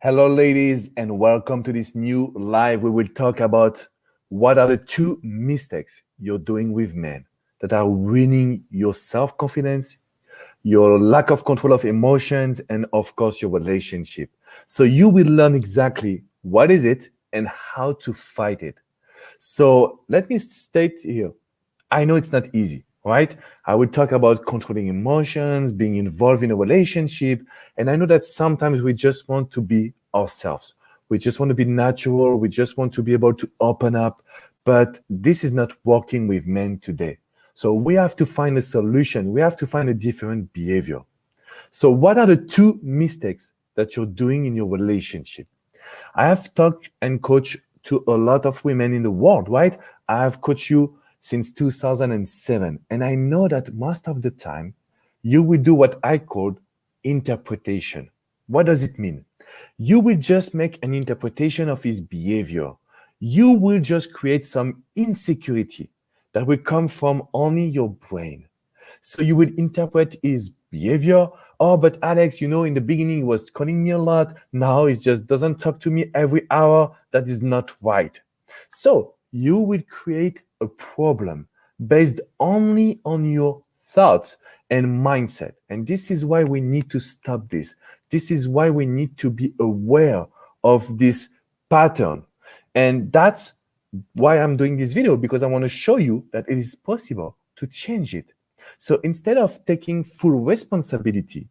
Hello, ladies, and welcome to this new live. We will talk about what are the two mistakes you're doing with men that are ruining your self confidence, your lack of control of emotions, and of course, your relationship. So, you will learn exactly what is it and how to fight it. So, let me state here I know it's not easy, right? I will talk about controlling emotions, being involved in a relationship. And I know that sometimes we just want to be ourselves. We just want to be natural. We just want to be able to open up. But this is not working with men today. So we have to find a solution. We have to find a different behavior. So, what are the two mistakes that you're doing in your relationship? I have talked and coached to a lot of women in the world, right? I have coached you since 2007, and I know that most of the time you will do what I call interpretation. What does it mean? You will just make an interpretation of his behavior. You will just create some insecurity that will come from only your brain. So you will interpret his behavior. Oh, but Alex, in the beginning he was calling me a lot. Now he just doesn't talk to me every hour. That is not right. So you will create a problem based only on your thoughts and mindset. And this is why we need to stop this. This is why we need to be aware of this pattern. And that's why I'm doing this video, because I want to show you that it is possible to change it. So instead of taking full responsibility,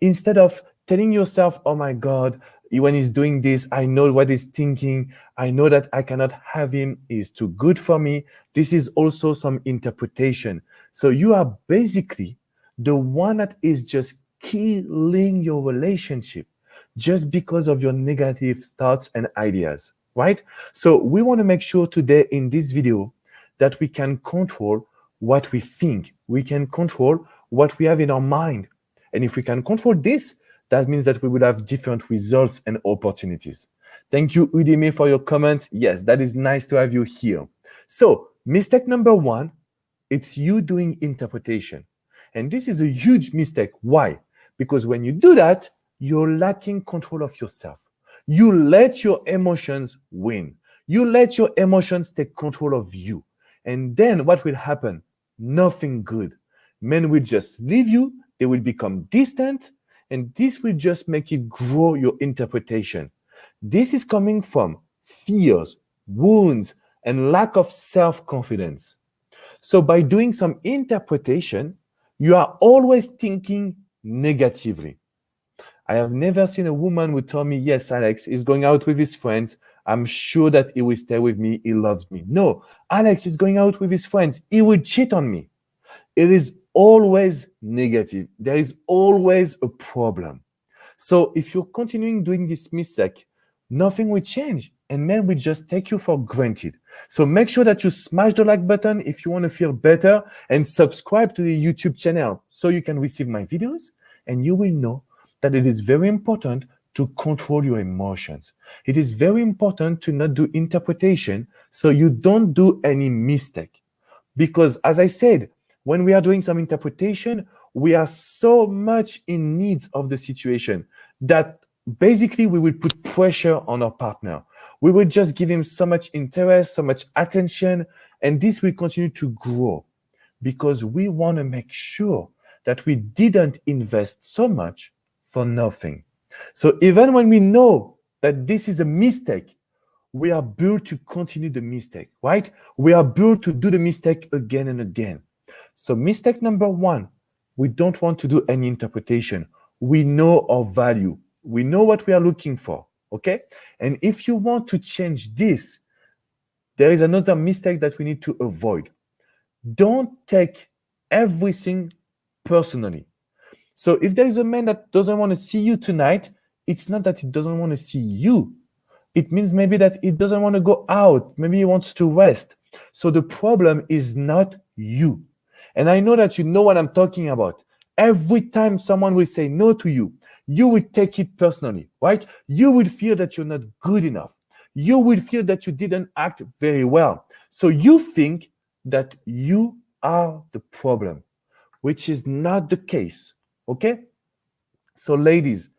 instead of telling yourself, oh my God, when he's doing this, I know what he's thinking. I know that I cannot have him. He's too good for me. This is also some interpretation. So you are basically the one that is just killing your relationship just because of your negative thoughts and ideas, right? So we want to make sure today in this video that we can control what we think. We can control what we have in our mind. And if we can control this, that means that we will have different results and opportunities. Thank you, Udemy, for your comment. Yes, that is nice to have you here. So, mistake number one, it's you doing interpretation. And this is a huge mistake. Why? Because when you do that, you're lacking control of yourself. You let your emotions win. You let your emotions take control of you. And then what will happen? Nothing good. Men will just leave you, they will become distant, and this will just make it grow your interpretation. This is coming from fears, wounds, and lack of self confidence. So, by doing some interpretation, you are always thinking negatively. I have never seen a woman who told me, yes, Alex is going out with his friends. I'm sure that he will stay with me. He loves me. No, Alex is going out with his friends. He will cheat on me. It is always negative. There is always a problem. So if you're continuing doing this mistake, nothing will change and men will just take you for granted. So make sure that you smash the like button if you want to feel better and subscribe to the YouTube channel so you can receive my videos and you will know that it is very important to control your emotions. It is very important to not do interpretation so you don't do any mistake. Because as I said, when we are doing some interpretation, we are so much in need of the situation that basically we will put pressure on our partner. We will just give him so much interest, so much attention, and this will continue to grow because we want to make sure that we didn't invest so much for nothing. So even when we know that this is a mistake, we are built to continue the mistake, right? We are built to do the mistake again and again. So mistake number one, we don't want to do any interpretation. We know our value. We know what we are looking for, okay? And if you want to change this, there is another mistake that we need to avoid. Don't take everything personally. So if there is a man that doesn't want to see you tonight, it's not that he doesn't want to see you. It means maybe that he doesn't want to go out. Maybe he wants to rest. So the problem is not you. And I know that you know what I'm talking about. Every time someone will say no to you, you will take it personally, right? You will feel that you're not good enough. You will feel that you didn't act very well. So you think that you are the problem, which is not the case, okay? So ladies,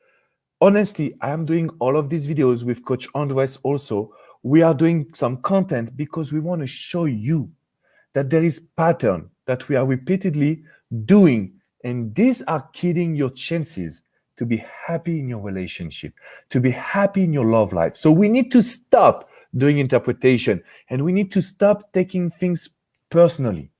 Honestly, I am doing all of these videos with Coach Andres also. We are doing some content because we want to show you that there is pattern that we are repeatedly doing, and these are killing your chances to be happy in your relationship, to be happy in your love life. So we need to stop doing interpretation, and we need to stop taking things personally.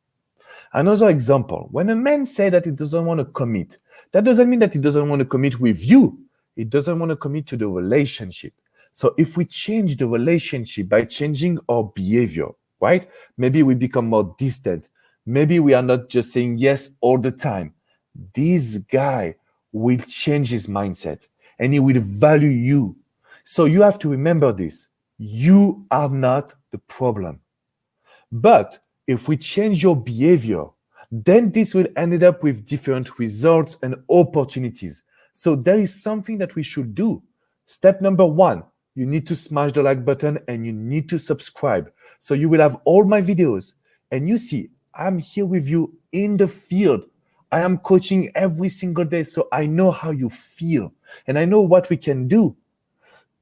Another example, when a man says that he doesn't want to commit, that doesn't mean that he doesn't want to commit with you. He doesn't want to commit to the relationship. So if we change the relationship by changing our behavior, right? Maybe we become more distant. Maybe we are not just saying yes all the time. This guy will change his mindset and he will value you. So you have to remember this. You are not the problem. But if we change your behavior, then this will end up with different results and opportunities. So there is something that we should do. Step number 1, you need to smash the like button and you need to subscribe. So you will have all my videos. And you see, I'm here with you in the field. I am coaching every single day, so I know how you feel and I know what we can do.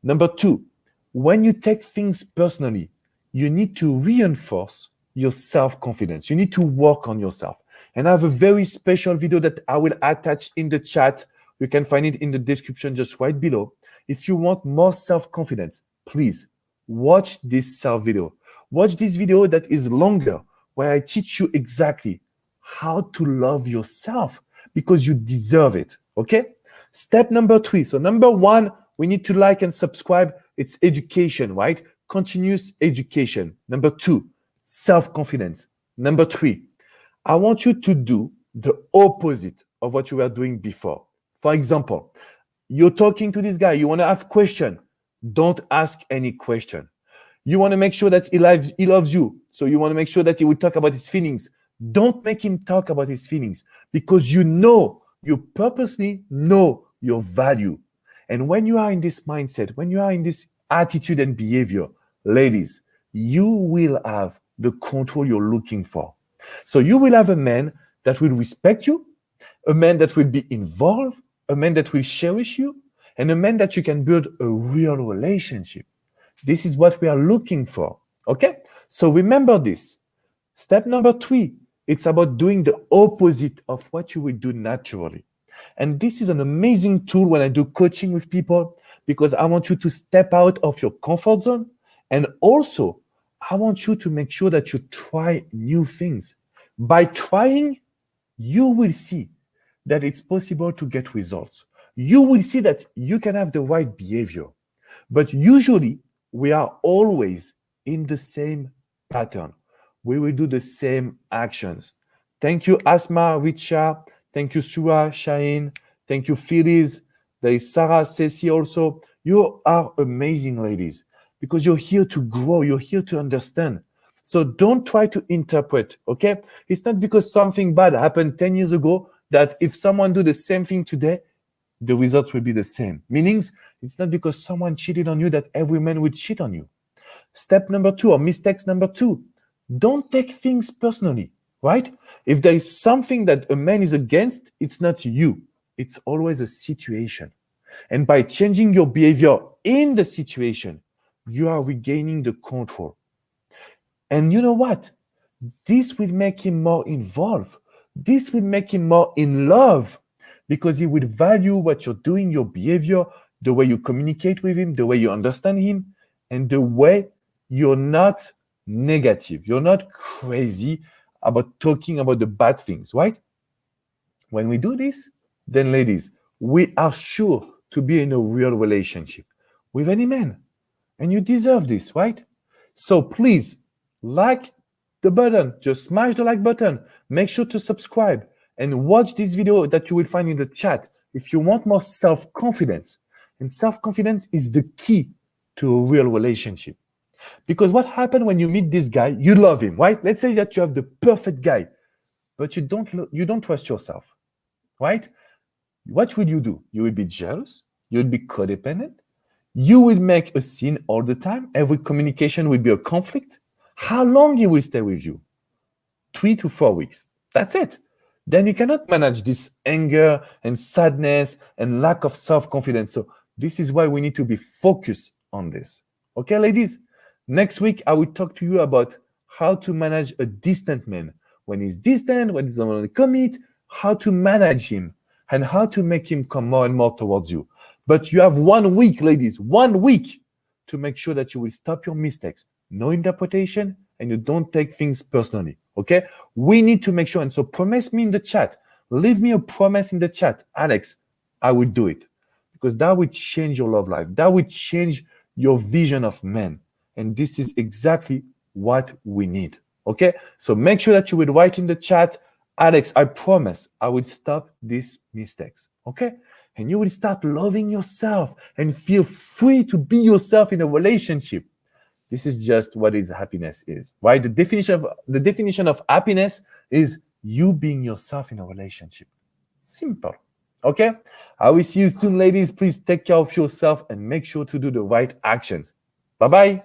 Number 2, when you take things personally, you need to reinforce your self-confidence. You need to work on yourself. And I have a very special video that I will attach in the chat. You can find it in the description just right below. If you want more self-confidence, please watch this self video. Watch this video that is longer, where I teach you exactly how to love yourself because you deserve it, okay? Step number 3. So number 1, we need to like and subscribe. It's education, right? Continuous education. Number 2, self-confidence. Number 3, I want you to do the opposite of what you were doing before. For example, you're talking to this guy, you want to ask question. Don't ask any question. You want to make sure that he loves you. So you want to make sure that he will talk about his feelings. Don't make him talk about his feelings because you purposely know your value. And when you are in this mindset, when you are in this attitude and behavior, ladies, you will have the control you're looking for. So you will have a man that will respect you, a man that will be involved, a man that will cherish you, and a man that you can build a real relationship. This is what we are looking for, okay? So remember this. Step number 3, it's about doing the opposite of what you will do naturally. And this is an amazing tool when I do coaching with people because I want you to step out of your comfort zone. And also, I want you to make sure that you try new things. By trying, you will see that it's possible to get results. You will see that you can have the right behavior. But usually, we are always in the same pattern. We will do the same actions. Thank you, Asma, Richa. Thank you, Sura, Shaheen. Thank you, Phyllis. There is Sarah, Ceci also. You are amazing, ladies, because you're here to grow. You're here to understand. So don't try to interpret, okay? It's not because something bad happened 10 years ago that if someone do the same thing today, the result will be the same. Meaning, it's not because someone cheated on you that every man will cheat on you. Step number 2, or mistakes number 2, don't take things personally, right? If there is something that a man is against, it's not you. It's always a situation. And by changing your behavior in the situation, you are regaining the control. And you know what? This will make him more involved. This will make him more in love because he will value what you're doing, your behavior, the way you communicate with him, the way you understand him, and the way you're not negative. You're not crazy about talking about the bad things, right? When we do this, then ladies, we are sure to be in a real relationship with any man. And you deserve this, right? So please, like the button, just smash the like button. Make sure to subscribe and watch this video that you will find in the chat if you want more self-confidence. And self-confidence is the key to a real relationship. Because what happens when you meet this guy, you love him, right? Let's say that you have the perfect guy, but you don't trust yourself, right? What will you do? You will be jealous. You will be codependent. You will make a scene all the time. Every communication will be a conflict. How long he will stay with you? 3 to 4 weeks. That's it. Then you cannot manage this anger and sadness and lack of self-confidence. So This is why we need to be focused on this. Okay, ladies? Next week, I will talk to you about how to manage a distant man. When he's distant, when he's not going to commit, how to manage him and how to make him come more and more towards you. But you have 1 week, ladies, 1 week to make sure that you will stop your mistakes. No interpretation, and you don't take things personally. Okay? We need to make sure. And so promise me in the chat. Leave me a promise in the chat. Alex, I will do it. Because that will change your love life. That will change your vision of men. And this is exactly what we need. Okay? So make sure that you will write in the chat, Alex, I promise I will stop these mistakes. Okay? And you will start loving yourself and feel free to be yourself in a relationship. This is just what is happiness is, right? The definition of happiness is you being yourself in a relationship. Simple. Okay? I will see you soon, ladies. Please take care of yourself and make sure to do the right actions. Bye-bye.